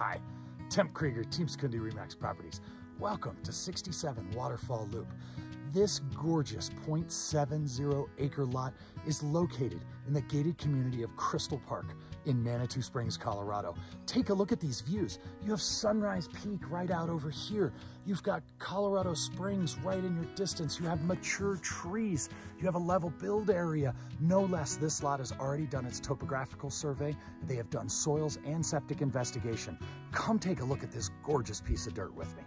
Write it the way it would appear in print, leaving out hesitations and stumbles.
Hi, Tim Krieger, TeamSecundy REMAX Properties. Welcome to 67 Waterfall Loop. This gorgeous 0.70 acre lot is located in the gated community of Crystal Park in Manitou Springs, Colorado. Take a look at these views. You have Sunrise Peak right out over here. You've got Colorado Springs right in your distance. You have mature trees. You have a level build area. No less, this lot has already done its topographical survey. They have done soils and septic investigation. Come take a look at this gorgeous piece of dirt with me.